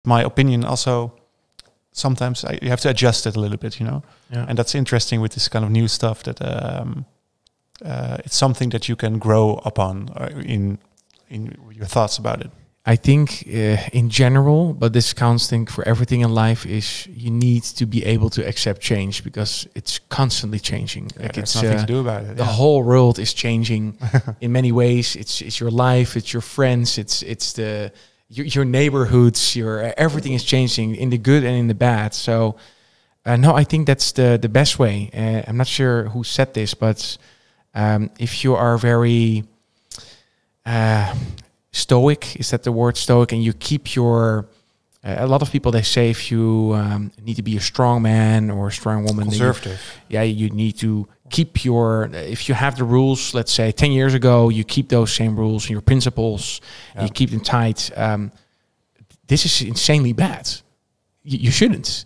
my opinion also sometimes you have to adjust it a little bit, and that's interesting with this kind of new stuff that it's something that you can grow upon in your thoughts about it. I think in general, but this counts think for everything in life, is you need to be able to accept change because it's constantly changing. Like it's nothing to do about it. The whole world is changing in many ways. It's your life, it's your friends, it's your neighborhoods, everything is changing in the good and in the bad. So no, I think that's the best way. I'm not sure who said this, but if you are very stoic, is that the word, stoic, and you keep your a lot of people, they say if you need to be a strong man or a strong woman, conservative, you need to keep your, if you have the rules, let's say 10 years ago, you keep those same rules and your principles, and you keep them tight. This is insanely bad. You shouldn't.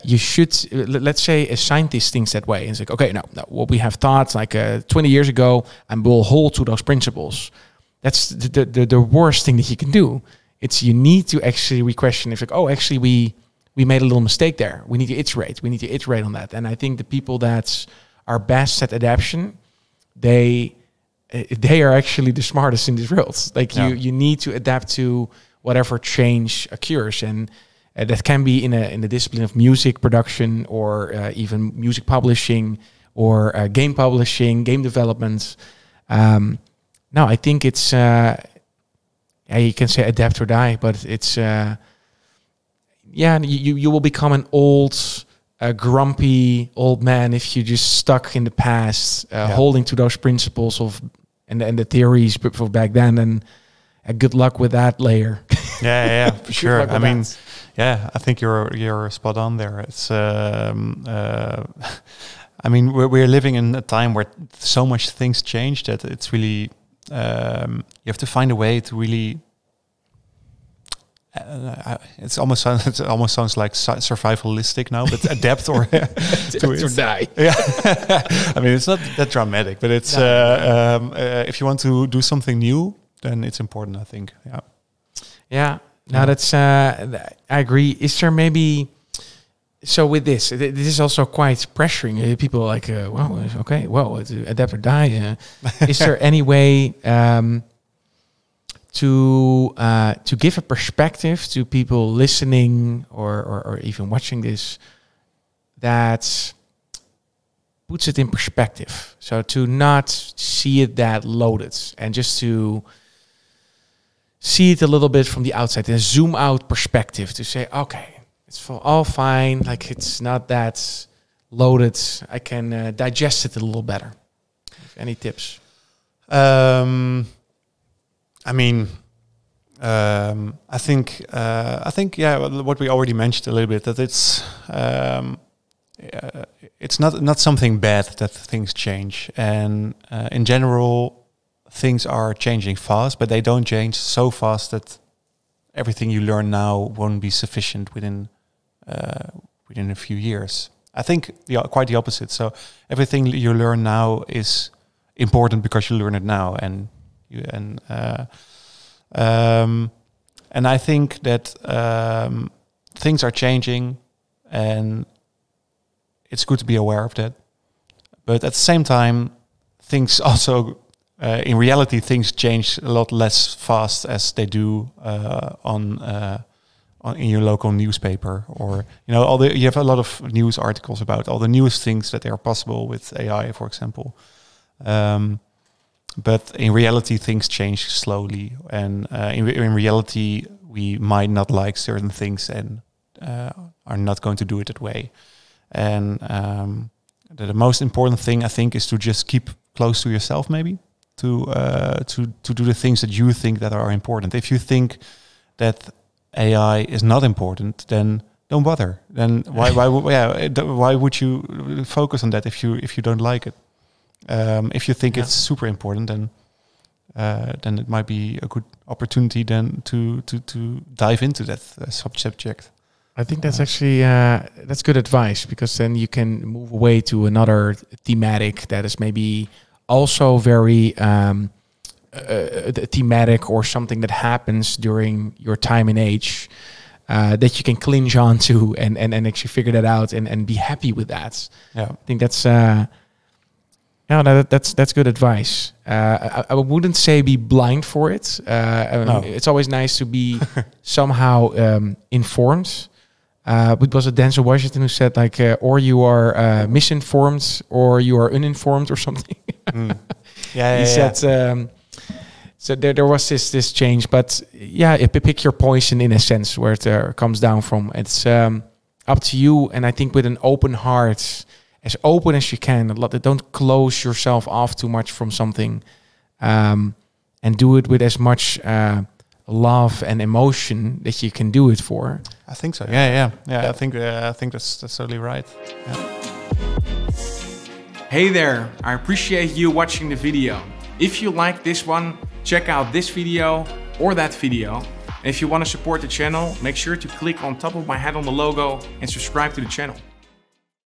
You should, let's say a scientist thinks that way and it's like, okay, no, what we have thought like 20 years ago, and we'll hold to those principles. That's the worst thing that you can do. It's you need to actually re-question. It's like, oh, actually we made a little mistake there. We need to iterate. We need to iterate on that. And I think the people that are best at adaptation, they are actually the smartest in this world. Like you need to adapt to whatever change occurs, and that can be in the discipline of music production or even music publishing or game publishing, game development. No, I think it's you can say adapt or die, but it's you will become an old, grumpy old man if you just stuck in the past, holding to those principles of and the theories of back then. And good luck with that layer. Yeah, for sure. I mean, I think you're spot on there. It's I mean, we're living in a time where so much things change that it's really you have to find a way to really. It almost sounds like survivalistic now, but adapt or to it. Or die. Yeah, I mean it's not that dramatic, but it's if you want to do something new, then it's important, I think. Yeah. Now that's I agree. Is there maybe so with this is also quite pressuring people like adapt or die. Is there any way to give a perspective to people listening or even watching this that puts it in perspective? So to not see it that loaded and just to see it a little bit from the outside, a zoom out perspective to say, okay, it's all fine. Like it's not that loaded. I can digest it a little better. Any tips? I mean, I think, what we already mentioned a little bit, that it's not something bad that things change, and in general, things are changing fast, but they don't change so fast that everything you learn now won't be sufficient within a few years. I think quite the opposite. So everything you learn now is important because you learn it now, and I think that things are changing, and it's good to be aware of that. But at the same time, things also, in reality, things change a lot less fast as they do in your local newspaper, or you have a lot of news articles about all the newest things that are possible with AI, for example. But in reality, things change slowly, and in reality, we might not like certain things and are not going to do it that way. And the most important thing, I think, is to just keep close to yourself, maybe to do the things that you think that are important. If you think that AI is not important, then don't bother. Then why would you focus on that if you don't like it? If you think it's super important, then it might be a good opportunity then to dive into that subject. I think that's actually that's good advice, because then you can move away to another thematic that is maybe also very thematic, or something that happens during your time and age. that you can clinch onto and actually figure that out and be happy with that. Yeah, I think that's that's good advice. I wouldn't say be blind for it. No. It's always nice to be somehow informed. But was it Denzel Washington who said like, or you are misinformed, or you are uninformed, or something? Yeah, He said. So there was this change, but yeah, pick your poison in a sense where it comes down from. It's up to you, and I think with an open heart, as open as you can. Don't close yourself off too much from something, and do it with as much love and emotion that you can do it for. I think so. Yeah. I think that's totally right. Yeah. Hey there! I appreciate you watching the video. If you like this one, check out this video or that video. And if you want to support the channel, make sure to click on top of my head on the logo and subscribe to the channel.